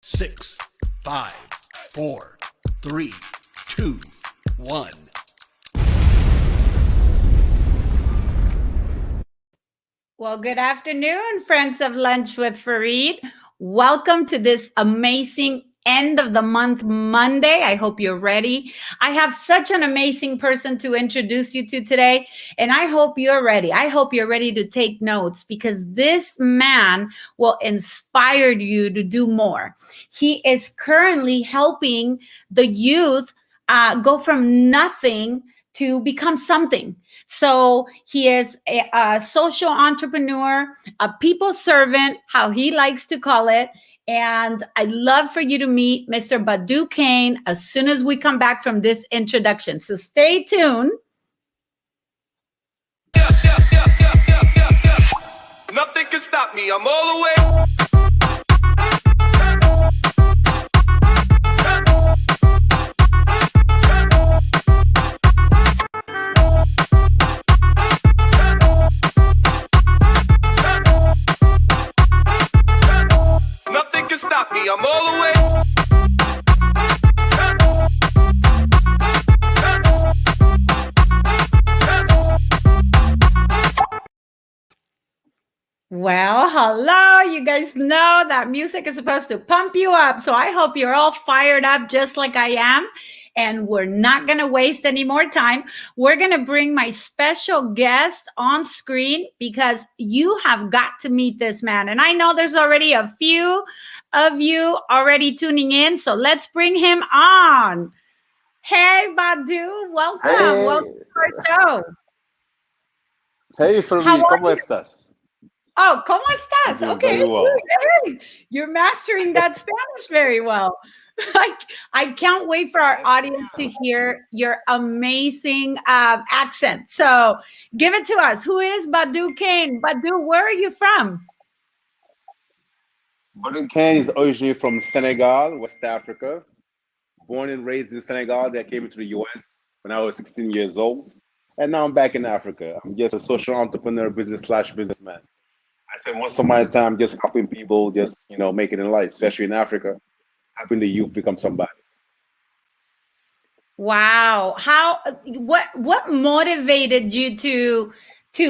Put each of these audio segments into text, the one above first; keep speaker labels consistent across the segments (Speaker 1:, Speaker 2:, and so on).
Speaker 1: 6, 5, 4, 3, 2, 1.
Speaker 2: Well, good afternoon, friends of Lunch with Faride. Welcome to this amazing end of the month Monday. I hope you're ready. I have such an amazing person to introduce you to today, and I hope you're ready. I hope you're ready to take notes because this man will inspire you to do more. He is currently helping the youth go from nothing to become something. So he is a social entrepreneur, a people servant, how he likes to call it. And I'd love for you to meet Mr. BADOU Kane as soon as we come back from this introduction. So stay tuned.
Speaker 3: Nothing can stop me. I'm all the way. Nothing can stop me. I'm all the way.
Speaker 2: Well, hello. You guys know that music is supposed to pump you up. So I hope you're all fired up just like I am. And we're not going to waste any more time. We're going to bring my special guest on screen because you have got to meet this man. And I know there's already a few of you already tuning in. So let's bring him on. Hey, BADOU, welcome.
Speaker 4: Hey.
Speaker 2: Welcome to our show.
Speaker 4: Hey, Faride, ¿cómo estás?
Speaker 2: Oh, ¿cómo estás?
Speaker 4: Doing
Speaker 2: Okay,
Speaker 4: very well.
Speaker 2: good. You're mastering that Spanish very well. I can't wait for our audience to hear your amazing accent. So give it to us. Who is BADOU Kane? BADOU, where are you from?
Speaker 4: BADOU Kane is originally from Senegal, West Africa. Born and raised in Senegal. I came into the US when I was 16 years old. And now I'm back in Africa. I'm just a social entrepreneur, businessman. I spend most of my time just helping people just, make it in life, especially in Africa, helping the youth become somebody.
Speaker 2: Wow. What motivated you to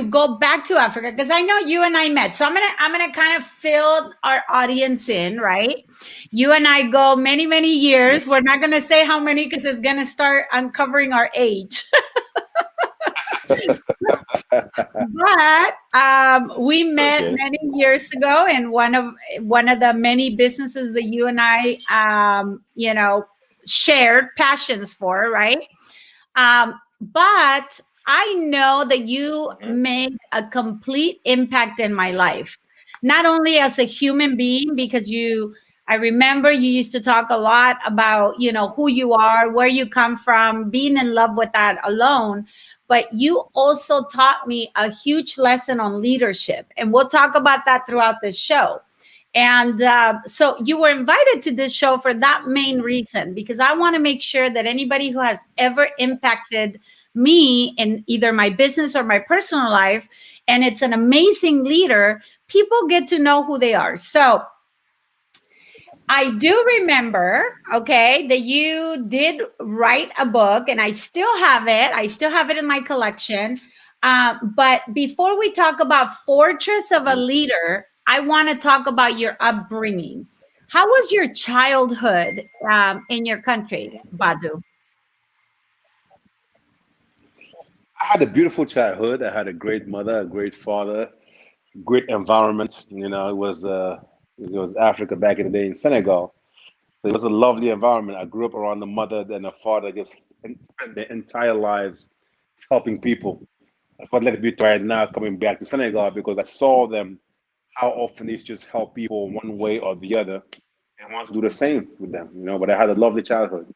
Speaker 2: go back to Africa? Because I know you and I met. So I'm gonna kind of fill our audience in, right? You and I go many, many years. We're not gonna say how many because it's gonna start uncovering our age. But we met many years ago in one of the many businesses that you and I shared passions for, right? But I know that you made a complete impact in my life, not only as a human being, because I remember you used to talk a lot about, who you are, where you come from, being in love with that alone. But you also taught me a huge lesson on leadership. And we'll talk about that throughout the show. And so you were invited to this show for that main reason, because I want to make sure that anybody who has ever impacted me in either my business or my personal life, and it's an amazing leader, people get to know who they are. So I do remember, that you did write a book, and I still have it. I still have it in my collection. But before we talk about Fortress of a Leader, I want to talk about your upbringing. How was your childhood in your country, BADOU?
Speaker 4: I had a beautiful childhood. I had a great mother, a great father, great environment. It was Africa back in the day in Senegal. So it was a lovely environment. I grew up around a mother and a father just spent their entire lives helping people. That's what led me to right now coming back to Senegal, because I saw them, how often they just help people one way or the other, and want to do the same with them, but I had a lovely childhood.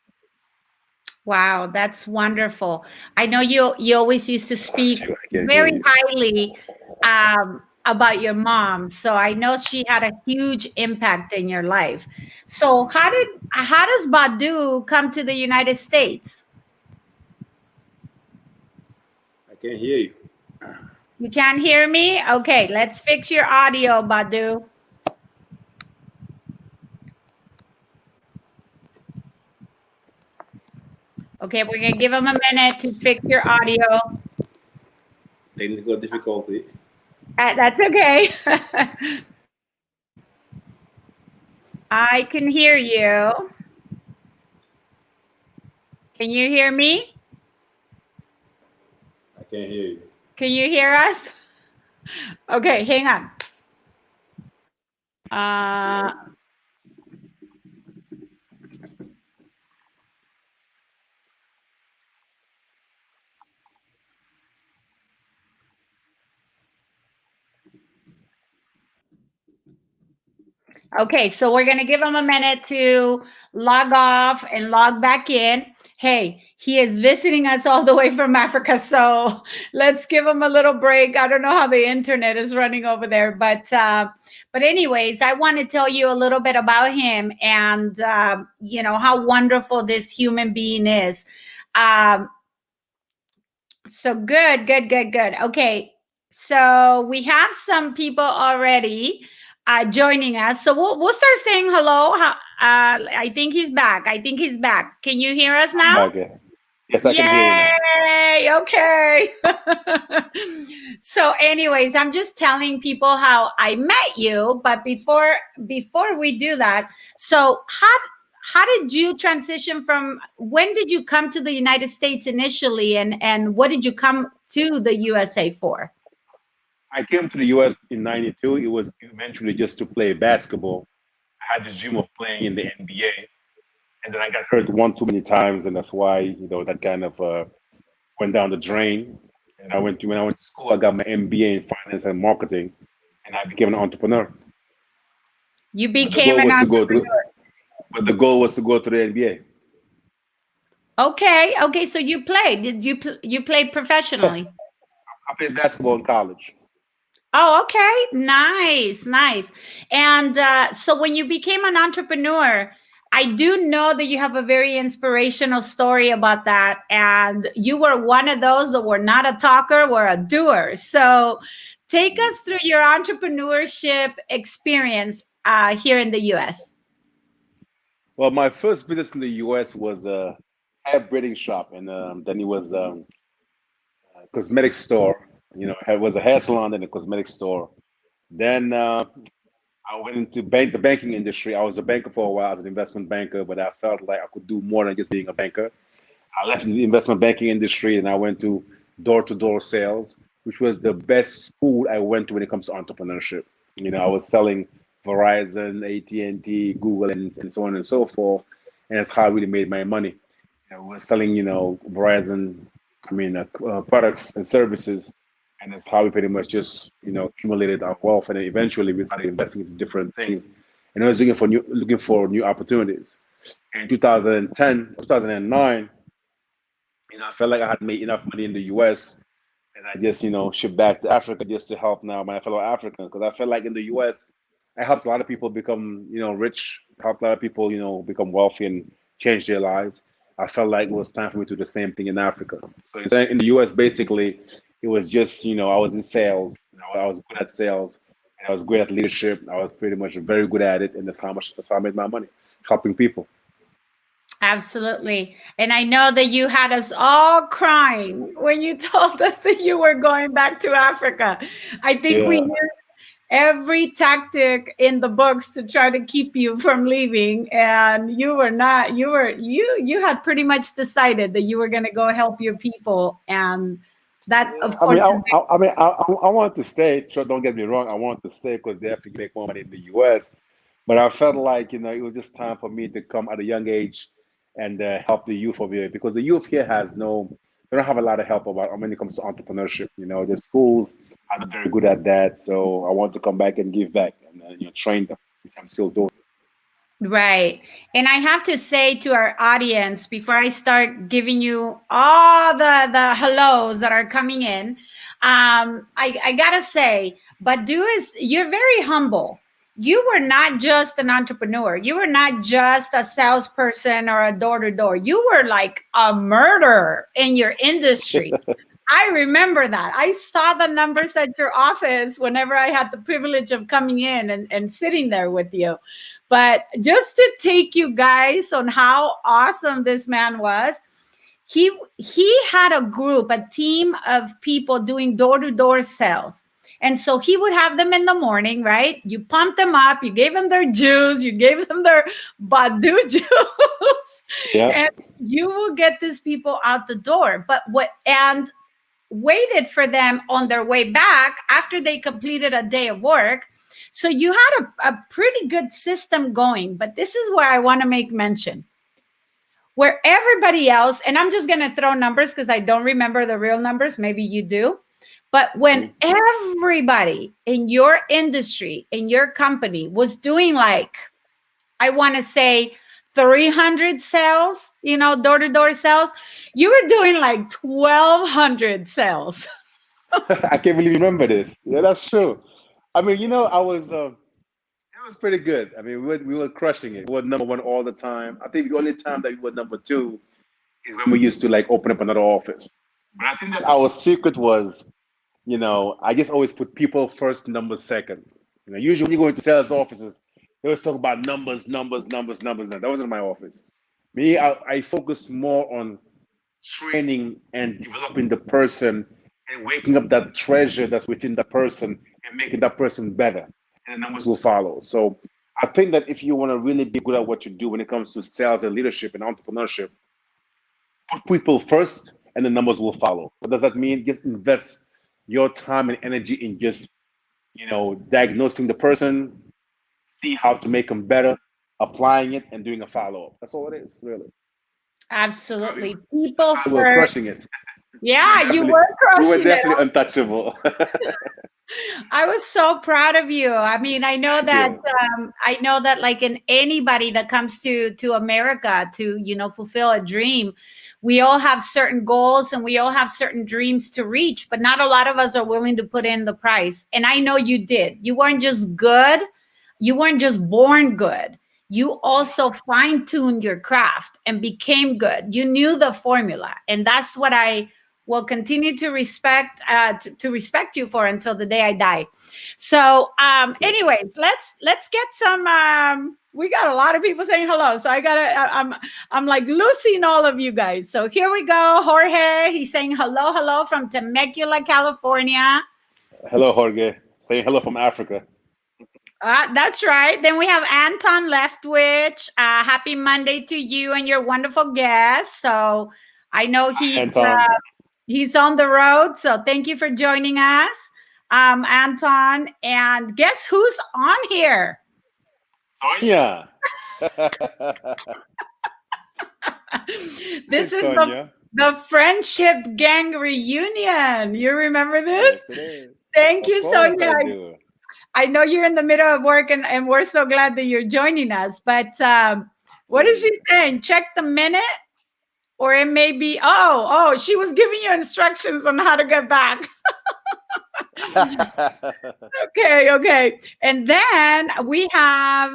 Speaker 2: Wow, that's wonderful. I know you always used to speak very highly about your mom. So I know she had a huge impact in your life. So how does BADOU come to the United States?
Speaker 4: I can't hear you.
Speaker 2: You can't hear me? Okay, let's fix your audio, BADOU. Okay, we're gonna give him a minute to fix your audio.
Speaker 5: Technical difficulty.
Speaker 2: That's okay. I can hear you. Can you hear me?
Speaker 5: I can't hear you.
Speaker 2: Can you hear us? Okay, hang on. Okay, so we're going to give him a minute to log off and log back in. Hey, he is visiting us all the way from Africa, so let's give him a little break. I don't know how the internet is running over there, but anyways, I want to tell you a little bit about him and you know how wonderful this human being is. So good. Okay, so we have some people already joining us. So we'll start saying hello. I think he's back. Can you hear us now?
Speaker 4: Okay. Yes, I can hear you now.
Speaker 2: Okay. So anyways, I'm just telling people how I met you. But before we do that, so how did you transition from, when did you come to the United States initially, and what did you come to the USA for?
Speaker 4: I came to the US in '92. It was eventually just to play basketball. I had this dream of playing in the NBA, and then I got hurt one too many times, and that's why that kind of went down the drain. And when I went to school, I got my MBA in finance and marketing, and I became an entrepreneur.
Speaker 2: You became an entrepreneur.
Speaker 4: But the goal was to go to the NBA.
Speaker 2: Okay. So you played. Did you played professionally?
Speaker 4: I played basketball in college.
Speaker 2: Oh, okay. Nice. And so when you became an entrepreneur, I do know that you have a very inspirational story about that. And you were one of those that were not a talker, were a doer. So take us through your entrepreneurship experience here in the US.
Speaker 4: Well, my first business in the US was a hair braiding shop, and then it was a cosmetic store. It was a hair salon and a cosmetic store. Then I went into the banking industry. I was a banker for a while, as an investment banker, but I felt like I could do more than just being a banker. I left the investment banking industry and I went to door-to-door sales, which was the best school I went to when it comes to entrepreneurship. I was selling Verizon, AT&T, Google, and so on and so forth, and that's how I really made my money. I was selling, Verizon, products and services, and that's how we pretty much just, accumulated our wealth, and then eventually we started investing in different things, and I was looking for new opportunities. In 2010, 2009, I felt like I had made enough money in the US, and I just, shipped back to Africa just to help now my fellow Africans, because I felt like in the US, I helped a lot of people become, rich, helped a lot of people, become wealthy and change their lives. I felt like it was time for me to do the same thing in Africa. So in the US, basically, it was just, I was in sales. I was good at sales, and I was great at leadership. I was pretty much very good at it, and that's how I made my money, helping people.
Speaker 2: Absolutely. And I know that you had us all crying when you told us that you were going back to Africa. I think we used every tactic in the books to try to keep you from leaving, and you had pretty much decided that you were going to go help your people, and that of course
Speaker 4: I wanted to stay. Sure, don't get me wrong, I wanted to stay because they have to make more money in the US, but I felt like it was just time for me to come at a young age and help the youth over here, because the youth here they don't have a lot of help when it comes to entrepreneurship. The schools are not very good at that, so I want to come back and give back and train them, which I'm still doing.
Speaker 2: Right. And I have to say to our audience, before I start giving you all the hellos that are coming in, I gotta say, Badou you're very humble. You were not just an entrepreneur. You were not just a salesperson or a door-to-door. You were like a murderer in your industry. I remember that. I saw the numbers at your office whenever I had the privilege of coming in and sitting there with you. But just to take you guys on how awesome this man was, he had a group, a team of people doing door-to-door sales. And so he would have them in the morning, right? You pumped them up, you gave them their juice, you gave them their BADOU juice,
Speaker 4: Yeah.
Speaker 2: and you will get these people out the door. But waited for them on their way back after they completed a day of work. So you had a pretty good system going. But this is where I want to make mention. Where everybody else, and I'm just going to throw numbers because I don't remember the real numbers. Maybe you do. But when everybody in your industry, in your company was doing like, I want to say 300 sales, door-to-door sales, you were doing like 1,200 sales.
Speaker 4: I can't really remember this. Yeah, that's true. I mean, it was pretty good. I mean, we were crushing it. We were number one all the time. I think the only time that we were number two is when we used to like open up another office. But I think that our secret was, I just always put people first, numbers second. Usually when you go into sales offices, they always talk about numbers. That wasn't my office. Me, I focus more on training and developing the person and waking up that treasure that's within the person and making that person better. And the numbers will follow. So I think that if you want to really be good at what you do when it comes to sales and leadership and entrepreneurship, put people first and the numbers will follow. What does that mean? Just invest your time and energy in just, diagnosing the person, see how to make them better, applying it and doing a follow-up. That's all it is, really.
Speaker 2: Absolutely. People
Speaker 4: We were
Speaker 2: first.
Speaker 4: crushing it.
Speaker 2: Yeah, you were crushing it.
Speaker 4: We were definitely untouchable.
Speaker 2: I was so proud of you. I mean, I know that like in anybody that comes to America to, fulfill a dream, we all have certain goals and we all have certain dreams to reach, but not a lot of us are willing to put in the price. And I know you did. You weren't just good. You weren't just born good. You also fine-tuned your craft and became good. You knew the formula. And that's what I will continue to respect you for until the day I die. So anyways, let's get some we got a lot of people saying hello. So I'm like losing all of you guys. So here we go. Jorge, he's saying hello from Temecula, California.
Speaker 4: Hello, Jorge. Saying hello from Africa.
Speaker 2: That's right. Then we have Anton Leftwich. Happy Monday to you and your wonderful guest. So I know he's on the road. So thank you for joining us, Anton. And guess who's on here?
Speaker 4: Sonia.
Speaker 2: This is the Friendship Gang reunion. You remember this?
Speaker 4: Yes,
Speaker 2: Thank you, Sonia. I know you're in the middle of work and we're so glad that you're joining us. But what is she saying? Check the minute? Or it may be, she was giving you instructions on how to get back. Okay. And then we have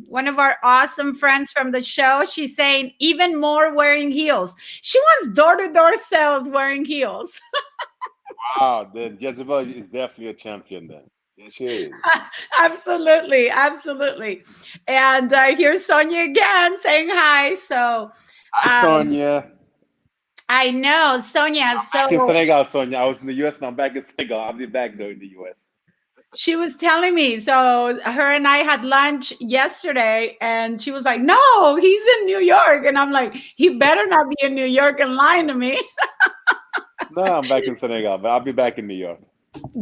Speaker 2: one of our awesome friends from the show. She's saying even more wearing heels. She wants door-to-door sales wearing heels.
Speaker 4: Wow, then Jezebel is definitely a champion then. Yes, she is.
Speaker 2: Absolutely. And here's Sonia again saying hi. So
Speaker 4: hi, Sonia.
Speaker 2: I know, Sonia.
Speaker 4: I'm back in Senegal, Sonia. I was in the US and I'm back in Senegal. I'll be back though in the US.
Speaker 2: She was telling me, so her and I had lunch yesterday and she was like, no, he's in New York. And I'm like, he better not be in New York and lying to me.
Speaker 4: No, I'm back in Senegal, but I'll be back in New York.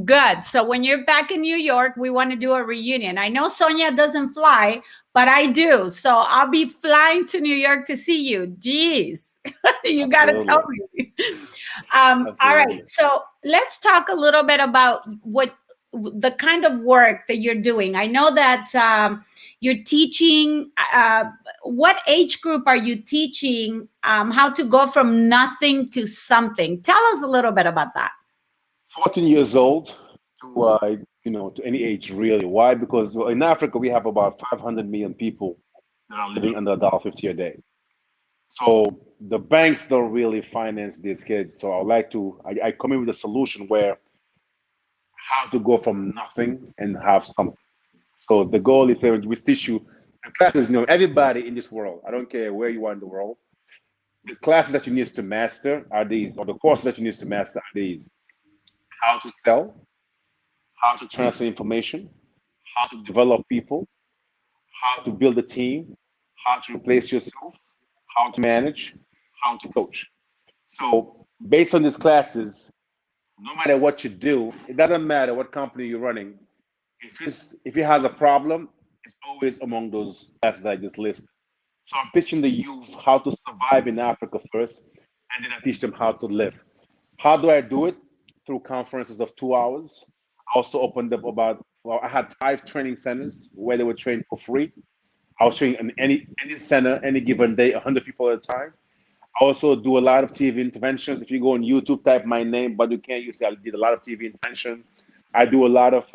Speaker 2: Good. So when you're back in New York, we want to do a reunion. I know Sonia doesn't fly, but I do. So I'll be flying to New York to see you. Jeez. You got to tell me. All right. So let's talk a little bit about the kind of work that you're doing. I know that you're teaching. What age group are you teaching how to go from nothing to something? Tell us a little bit about that.
Speaker 4: 14 years old to any age, really. Why? Because in Africa, we have about 500 million people that are living under $1.50 a day. So the banks don't really finance these kids. So I come in with a solution where how to go from nothing and have something. So the goal is that we teach you, the class is, everybody in this world, I don't care where you are in the world, The classes that you need to master are these, or the courses that you need to master are these: how to sell, how to transfer information, how to develop people, how to build a team, how to replace yourself, how to manage, how to coach. So, based on these classes, no matter what you do, it doesn't matter what company you're running. If it has a problem, it's always among those classes that I just listed. So I'm teaching the youth how to survive in Africa first, and then I teach them how to live. How do I do it? Through conferences of 2 hours. I also opened up I had 5 training centers where they were trained for free. I was training in any center, any given day, 100 people at a time. I also do a lot of TV interventions. If you go on YouTube, type my name, BADOU KANE, you see I did a lot of TV intervention. I do a lot of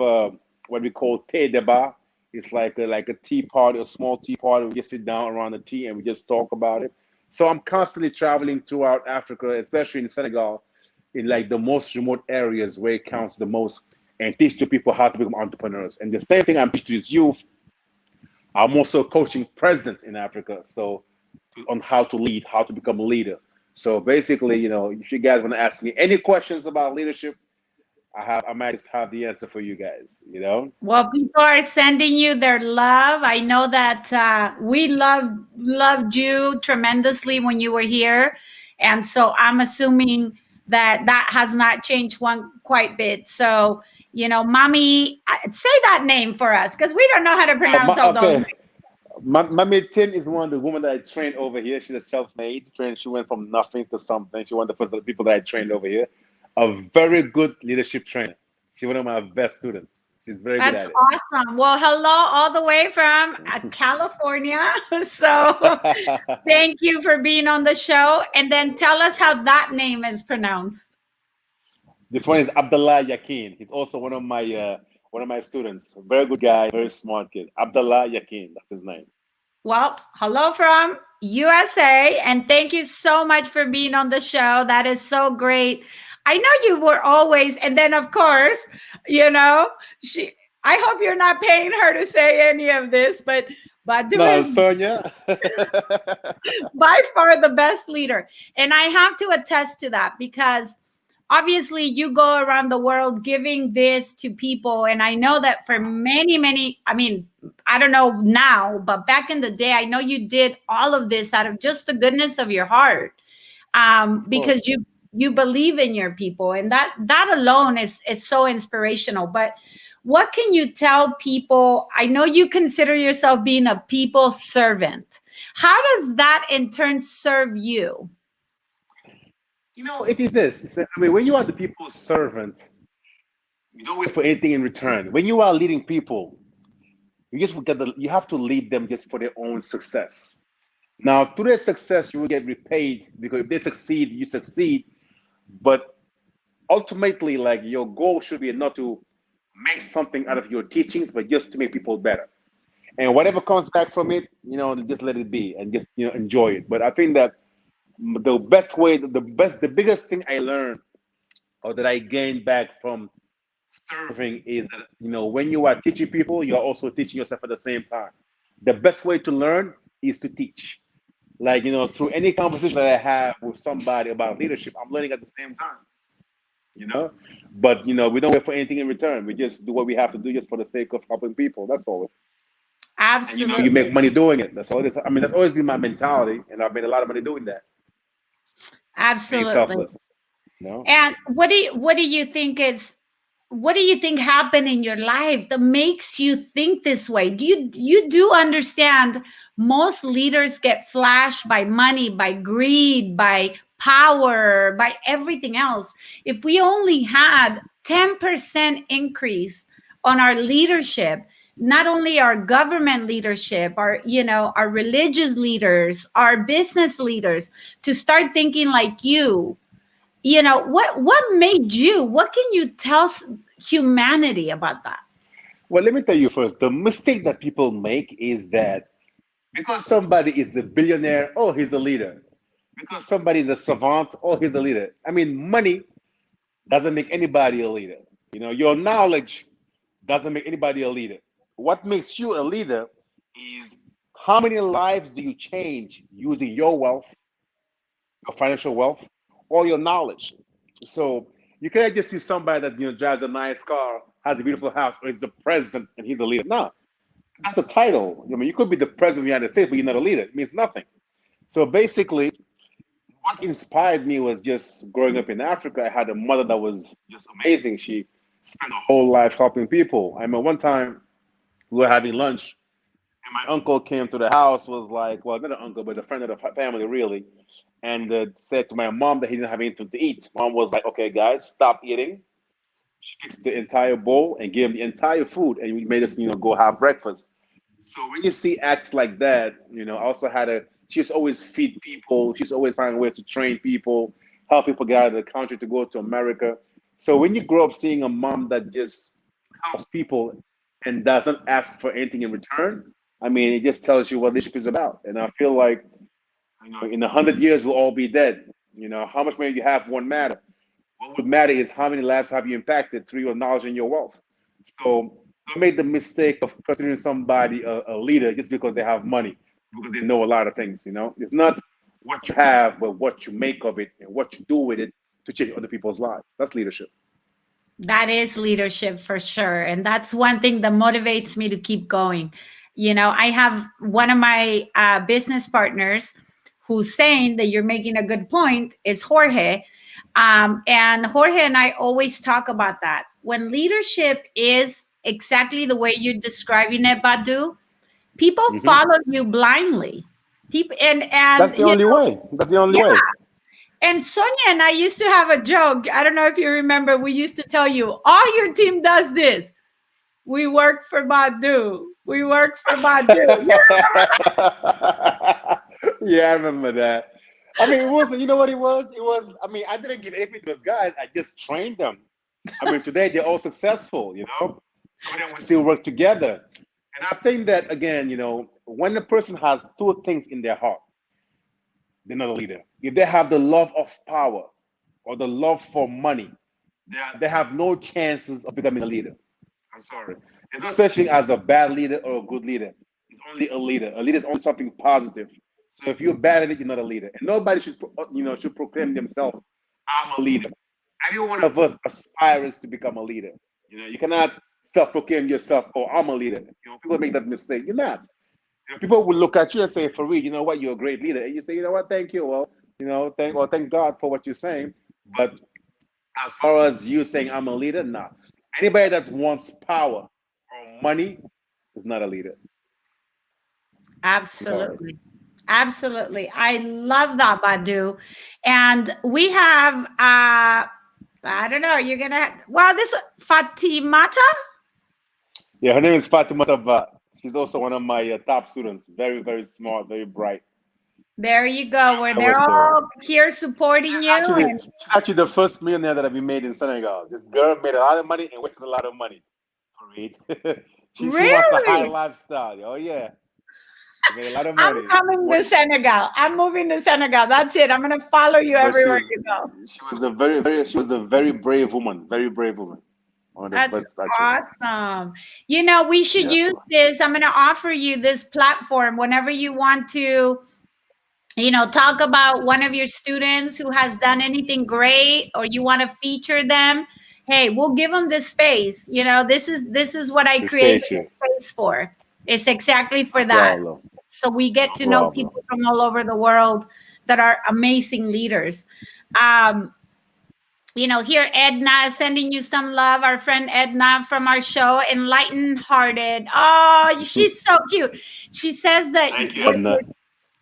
Speaker 4: what we call thé débat. It's like a tea party, a small tea party. We just sit down around the tea and we just talk about it. So I'm constantly traveling throughout Africa, especially in Senegal, in like the most remote areas where it counts the most, and teach the people how to become entrepreneurs. And the same thing I'm teaching these youth, I'm also coaching presidents in Africa. So on how to lead, how to become a leader. So basically, if you guys want to ask me any questions about leadership, I might just have the answer for you guys.
Speaker 2: Well, people are sending you their love. I know that we loved you tremendously when you were here, and so I'm assuming that has not changed one quite bit. So, mommy, say that name for us because we don't know how to pronounce all those
Speaker 4: Okay.
Speaker 2: names.
Speaker 4: Mami Tin is one of the women that I trained over here. She's a self-made trained. She went from nothing to something. She's one of the first people that I trained over here. A very good leadership trainer. She's one of my best students. She's very good
Speaker 2: That's
Speaker 4: at
Speaker 2: awesome. Well, hello, all the way from California. So
Speaker 4: it.
Speaker 2: thank you for being on the show. And then tell us how that name is pronounced.
Speaker 4: This one is Abdullah Yakin. He's also one of my students. Very good guy, very smart kid. Abdullah Yakin, that's his name.
Speaker 2: Well, hello from USA. And thank you so much for being on the show. That is so great. I know you were always, and then of course, she I hope you're not paying her to say any of this, but Badu
Speaker 4: No,
Speaker 2: is
Speaker 4: Sonia.
Speaker 2: by far the best leader. And I have to attest to that because obviously you go around the world giving this to people. And I know that for many, I mean, I don't know now, but back in the day, I know you did all of this out of just the goodness of your heart. Because you believe in your people, and that alone is so inspirational. But what can you tell people? I know you consider yourself being a people servant. How does that in turn serve you?
Speaker 4: It is this. I mean, when you are the people's servant, you don't wait for anything in return. When you are leading people, you have to lead them just for their own success. Now, through their success, you will get repaid because if they succeed, you succeed. But ultimately, like your goal should be not to make something out of your teachings, but just to make people better. And whatever comes back from it, just let it be and just enjoy it. But I think that the best way, the biggest thing I learned or that I gained back from serving is that when you are teaching people, you are also teaching yourself at the same time. The best way to learn is to teach. Like through any conversation that I have with somebody about leadership, I'm learning at the same time. But we don't wait for anything in return. We just do what we have to do just for the sake of helping people. That's all. And you
Speaker 2: Absolutely.
Speaker 4: make money doing it. That's all it is. I mean, that's always been my mentality, and I've made a lot of money doing that. Being
Speaker 2: Absolutely.
Speaker 4: selfless.
Speaker 2: And what do you think happened in your life that makes you think this way? You do understand most leaders get flashed by money, by greed, by power, by everything else. If we only had 10% increase on our leadership, not only our government leadership, our religious leaders, our business leaders, to start thinking like you, what made you, what can you tell humanity about that?
Speaker 4: Well, let me tell you first. The mistake that people make is that because somebody is a billionaire, oh, he's a leader. Because somebody is a savant, oh, he's a leader. I mean, money doesn't make anybody a leader. Your knowledge doesn't make anybody a leader. What makes you a leader is how many lives do you change using your wealth your financial wealth, all your knowledge. So you can't just see somebody that drives a nice car, has a beautiful house, or is the president and he's a leader. No, that's the title. I mean, you could be the president of the United States, but you're not a leader. It means nothing. So basically, what inspired me was just growing up in Africa. I had a mother that was just amazing. She spent her whole life helping people. I remember one time we were having lunch, and my uncle came to the house, was like, well, not an uncle, but a friend of the family, really, and said to my mom that he didn't have anything to eat. Mom was like, okay, guys, stop eating. She fixed the entire bowl and gave him the entire food, and we made us, go have breakfast. So when you see acts like that, I also had she's always feed people. She's always finding ways to train people, help people get out of the country to go to America. So when you grow up seeing a mom that just helps people and doesn't ask for anything in return, I mean, it just tells you what leadership is about. And I feel like, in 100 years, we'll all be dead. How much money you have won't matter. What would matter is how many lives have you impacted through your knowledge and your wealth. So don't make the mistake of considering somebody a leader just because they have money, because they know a lot of things. It's not what you have, but what you make of it and what you do with it to change other people's lives. That's leadership.
Speaker 2: That is leadership for sure. And that's one thing that motivates me to keep going. I have one of my business partners who's saying that you're making a good point is Jorge. And Jorge and I always talk about that. When leadership is exactly the way you're describing it, Badu, people follow you blindly. People and
Speaker 4: that's the only way. That's the only way.
Speaker 2: And Sonia and I used to have a joke. I don't know if you remember. We used to tell you, all your team does this. We work for Badu. We work for Badu.
Speaker 4: Yeah, I remember that. I mean, it wasn't, you know what it was? It was, I mean, I didn't give anything to those guys. I just trained them. I mean, today they're all successful, Some of them we still work together. And I think that, again, when a person has two things in their heart, they're not a leader. If they have the love of power or the love for money, they have no chances of becoming a leader. I'm sorry. There's no such thing as a bad leader or a good leader. It's only a leader. A leader is only something positive. So if you're bad at it, you're not a leader. And nobody should, should proclaim themselves, I'm a leader. Every one of us aspires to become a leader. You cannot self-proclaim yourself, oh, I'm a leader. People make that mistake. You're not. People will look at you and say, Faride, you know what, you're a great leader. And you say, you know what, thank you. Well, thank God for what you're saying. But as far as you saying I'm a leader, nah. Anybody that wants power or money is not a leader.
Speaker 2: Absolutely. Absolutely. I love that, Badu. And we have, I don't know, you're going to, this Fatimata?
Speaker 4: Yeah, her name is Fatimata, but she's also one of my top students. Very, very smart, very bright.
Speaker 2: There you go. Where they're all here supporting you.
Speaker 4: She's actually the first millionaire that I've been made in Senegal. This girl made a lot of money and wasted a lot of money. She wants the high lifestyle. Oh, yeah. She made a lot of money.
Speaker 2: I'm coming to Senegal. I'm moving to Senegal. That's it. I'm going to follow you everywhere you go.
Speaker 4: She was a very brave woman. Very brave woman.
Speaker 2: That's awesome. We should use this. I'm going to offer you this platform whenever you want to, talk about one of your students who has done anything great, or you want to feature them. Hey, we'll give them this space. This is what I created this space for. It's exactly for that. So we get to know people from all over the world that are amazing leaders. Here Edna is sending you some love. Our friend Edna from our show, Enlightened Hearted. Oh, she's so cute. She says that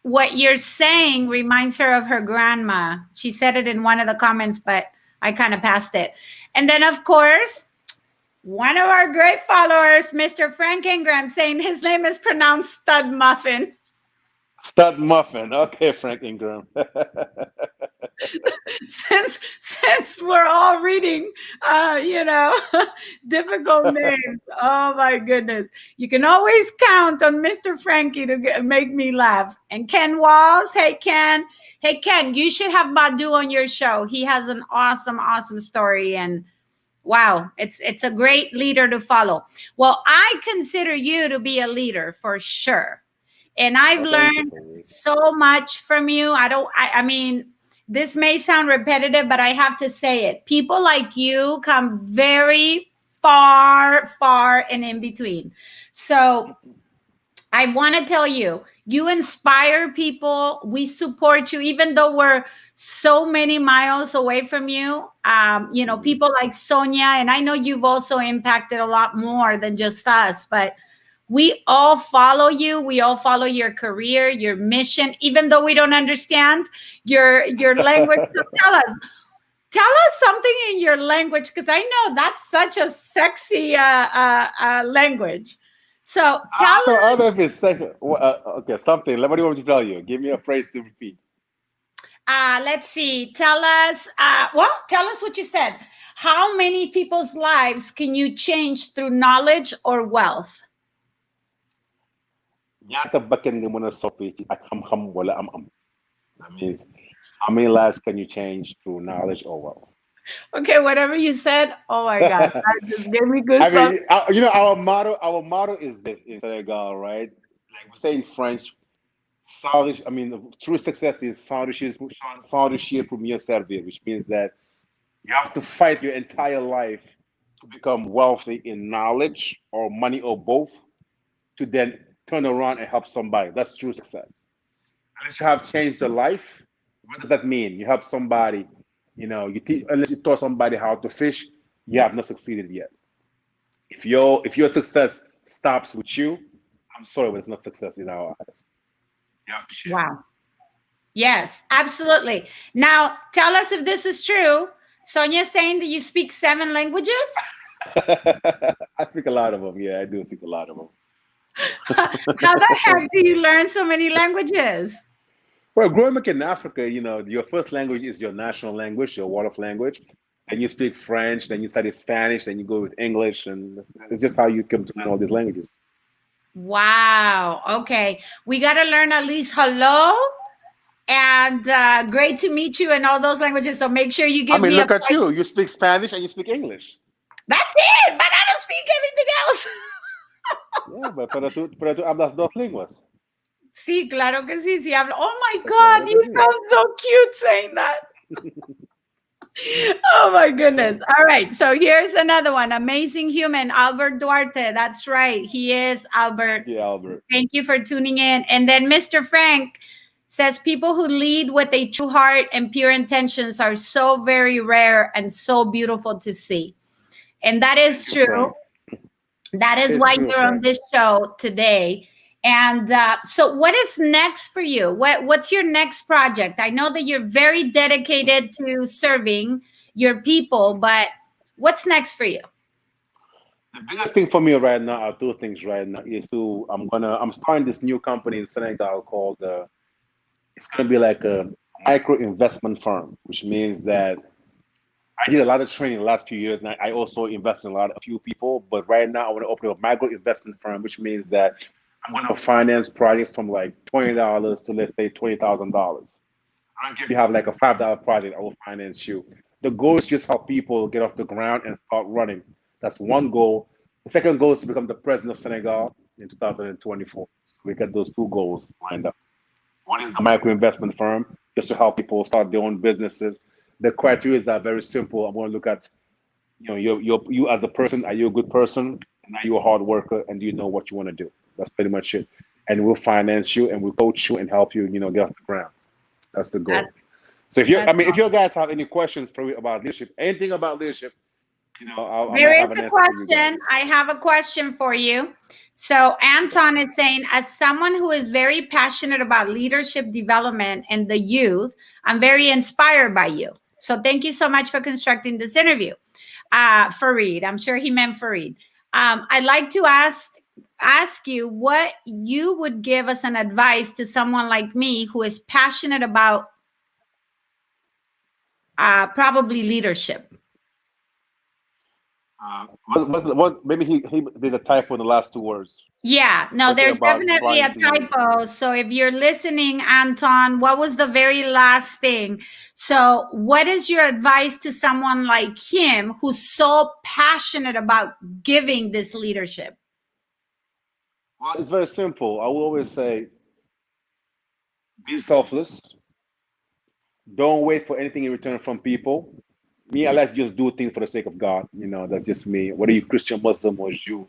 Speaker 2: what you're saying reminds her of her grandma. She said it in one of the comments, but I kind of passed it. And then, of course, one of our great followers, Mr. Frank Ingram, saying his name is pronounced Stud Muffin.
Speaker 4: Stud Muffin. Okay, Frank Ingram.
Speaker 2: since we're all reading, difficult names. Oh my goodness! You can always count on Mr. Frankie to make me laugh. And Ken Walls, hey Ken, you should have Badu on your show. He has an awesome story, and wow, it's a great leader to follow. Well, I consider you to be a leader for sure. And I've learned so much from you. I mean, this may sound repetitive, but I have to say it. People like you come very far, far and in between. So I want to tell you, you inspire people. We support you, even though we're so many miles away from you. You know, people like Sonia, and I know you've also impacted a lot more than just us, but we all follow you. We all follow your career, your mission, even though we don't understand your language. So tell us something in your language, because I know that's such a sexy language. So tell us.
Speaker 4: I don't know if it's second. Okay, something. What do you want me to tell you? Give me a phrase to repeat.
Speaker 2: Let's see. Tell us. Well, tell us what you said. How many people's lives can you change through knowledge or wealth?
Speaker 4: That means, how many lives can you change through knowledge or wealth?
Speaker 2: Okay, whatever you said. Oh my God, that just gave me
Speaker 4: I
Speaker 2: goosebumps.
Speaker 4: mean, you know, our motto is this in Senegal, right? Like we say in French, I mean, true success is s'enrichir pour mieux servir, which means that you have to fight your entire life to become wealthy in knowledge or money or both, to then turn around and help somebody. That's true success. Unless you have changed the life, what does that mean? You help somebody, you know, unless you taught somebody how to fish, you have not succeeded yet. If your success stops with you, I'm sorry, but it's not success in our eyes. You have to share.
Speaker 2: Wow. Yes, absolutely. Now, tell us if this is true. Sonia's saying that you speak 7 languages.
Speaker 4: I speak a lot of them. Yeah, I do speak a lot of them.
Speaker 2: How the heck do you learn so many languages?
Speaker 4: Well, growing up in Africa, you know, your first language is your national language, your wolof language. And you speak French, then you study Spanish, then you go with English, and it's just how you come to learn all these languages.
Speaker 2: Wow. Okay. We got to learn at least hello and great to meet you and all those languages. So make sure you give me
Speaker 4: look at you. You speak Spanish and you speak English.
Speaker 2: That's it. But I don't speak anything else.
Speaker 4: Yeah, but para tú hablas dos lenguas.
Speaker 2: Sí, claro que sí. Sí hablo. Oh my God, you sound so cute saying that. Oh my goodness. All right. So here's another one. Amazing human, Albert Duarte. That's right. He is Albert.
Speaker 4: Yeah, Albert.
Speaker 2: Thank you for tuning in. And then Mr. Frank says people who lead with a true heart and pure intentions are so very rare and so beautiful to see. And that is true. That is why you're on this show today. And so what is next for you? What's your next project? I know that you're very dedicated to serving your people, but what's next for you?
Speaker 4: The biggest thing for me right now are 2 things right now. I'm starting this new company in Senegal called it's gonna be like a micro investment firm, which means that I did a lot of training the last few years, and I also invest in a few people. But right now, I want to open a micro investment firm, which means that I'm going to finance projects from like $20 to, let's say, $20,000. I don't care if you have like a $5 project, I will finance you. The goal is just help people get off the ground and start running. That's one goal. The second goal is to become the president of Senegal in 2024. So we got those 2 goals lined up. One is the micro investment firm, just to help people start their own businesses. The criteria are very simple. I'm going to look at, you know, you as a person. Are you a good person? And are you a hard worker? And do you know what you want to do? That's pretty much it. And we'll finance you and we'll coach you and help you, get off the ground. That's the goal. So if you guys have any questions for me about leadership, anything about leadership,
Speaker 2: there is a question. I have a question for you. So Anton is saying, as someone who is very passionate about leadership development and the youth, I'm very inspired by you. So thank you so much for constructing this interview. Faride, I'm sure he meant Faride. I'd like to ask you what you would give as an advice to someone like me who is passionate about probably leadership.
Speaker 4: Maybe there's a typo in the last 2 words.
Speaker 2: Yeah, no, there's definitely a typo. So if you're listening, Anton, what was the very last thing? So what is your advice to someone like him who's so passionate about giving this leadership?
Speaker 4: Well, it's very simple. I will always say, be selfless, Don't wait for anything in return from people. Me, I like to just do things for the sake of God. You know, that's just me. Whether you Christian, Muslim, or Jew,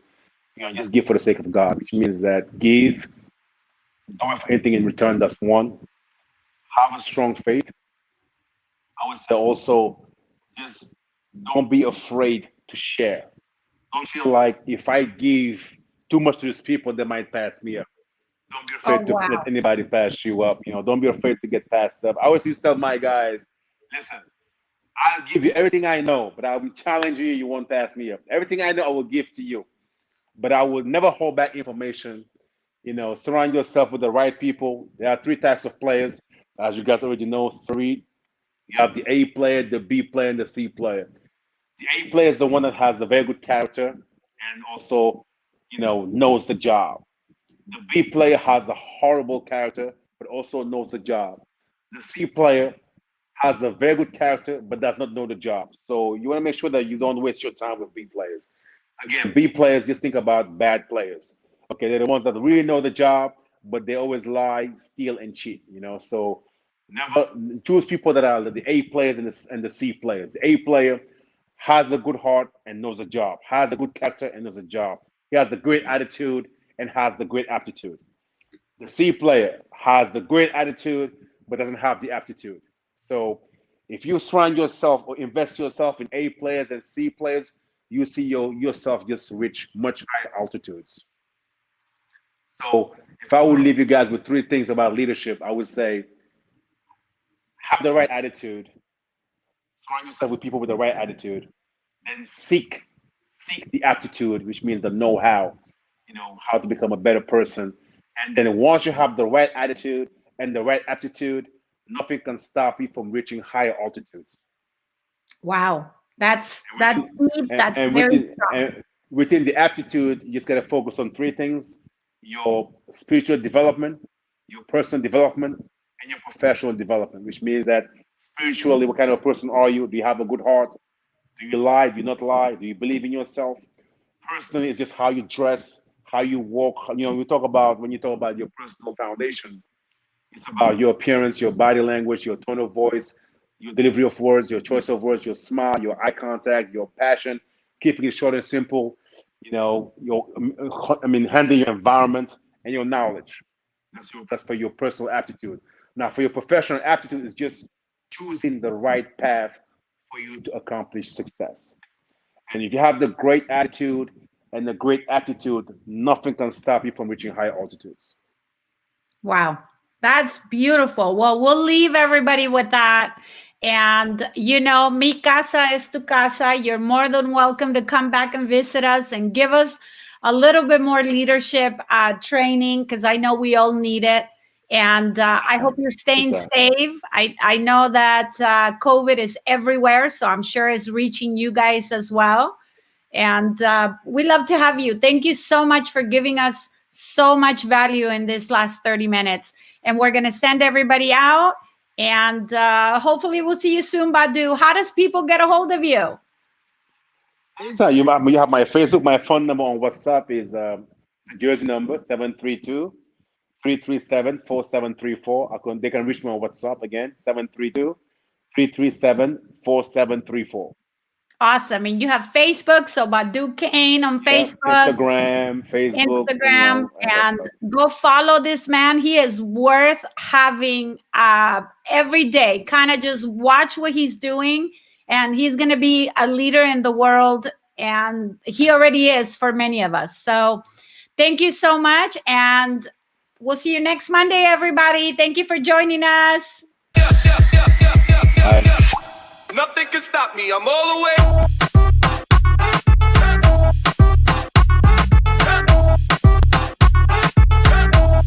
Speaker 4: you know, just give for the sake of God, which means that give, don't wait for anything in return. That's one. Have a strong faith. I would say also, just don't be afraid to share. Don't feel like if I give too much to these people, they might pass me up. Don't be
Speaker 2: Oh,
Speaker 4: afraid to
Speaker 2: wow.
Speaker 4: let anybody pass you up. You know, don't be afraid to get passed up. I always used to tell my guys, listen, I'll give you everything I know, but I'll be challenging you. You won't pass me up. Everything I know, I will give to you, but I will never hold back information. You know, surround yourself with the right people. There are three types of players, as you guys already know. Three. You have the A player, the B player, and the C player. The A player is the one that has a very good character and also, you know, knows the job. The B player has a horrible character, but also knows the job. The C player has a very good character, but does not know the job. So you want to make sure that you don't waste your time with B players. Again, B players, just think about bad players. Okay, they're the ones that really know the job, but they always lie, steal, and cheat. You know, so never choose people that are the A players and the C players. The A player has a good heart and knows the job, has a good character and knows the job. He has a great attitude and has the great aptitude. The C player has the great attitude but doesn't have the aptitude. So if you surround yourself or invest yourself in A players and C players, you see yourself just reach much higher altitudes. So if I would leave you guys with three things about leadership, I would say have the right attitude, surround yourself with people with the right attitude, then seek the aptitude, which means the know-how, you know, how to become a better person. And then once you have the right attitude and the right aptitude, nothing can stop you from reaching higher altitudes.
Speaker 2: Wow. That's deep. That's
Speaker 4: And
Speaker 2: very strong.
Speaker 4: within the aptitude, you just gotta focus on three things: your spiritual development, your personal development, and your professional development, which means that spiritually, what kind of a person are you? Do you have a good heart? Do you lie? Do you not lie? Do you believe in yourself? Personally, it's just how you dress, how you walk. You know, when you talk about your personal foundation, it's about your appearance, your body language, your tone of voice, your delivery of words, your choice of words, your smile, your eye contact, your passion, keeping it short and simple. You know, handling your environment and your knowledge. That's for your personal aptitude. Now, for your professional aptitude, is just choosing the right path for you to accomplish success. And if you have the great attitude and the great aptitude, nothing can stop you from reaching higher altitudes.
Speaker 2: Wow. That's beautiful. Well, we'll leave everybody with that. And, you know, mi casa es tu casa. You're more than welcome to come back and visit us and give us a little bit more leadership training, because I know we all need it. And I hope you're staying safe. I know that COVID is everywhere, so I'm sure it's reaching you guys as well. And we love to have you. Thank you so much for giving us so much value in this last 30 minutes. And we're going to send everybody out. And hopefully we'll see you soon, Badu. How does people get a hold of you?
Speaker 4: Anytime you have my Facebook, my phone number on WhatsApp is the Jersey number 732-337-4734. They can reach me on WhatsApp again, 732-337-4734.
Speaker 2: Awesome. And you have Facebook, so BADOU KANE on Facebook.
Speaker 4: Facebook.
Speaker 2: Instagram, and go follow this man. He is worth having every day. Kind of just watch what he's doing, and he's going to be a leader in the world, and he already is for many of us. So thank you so much, and we'll see you next Monday, everybody. Thank you for joining us.
Speaker 3: Nothing can stop me. I'm all the way.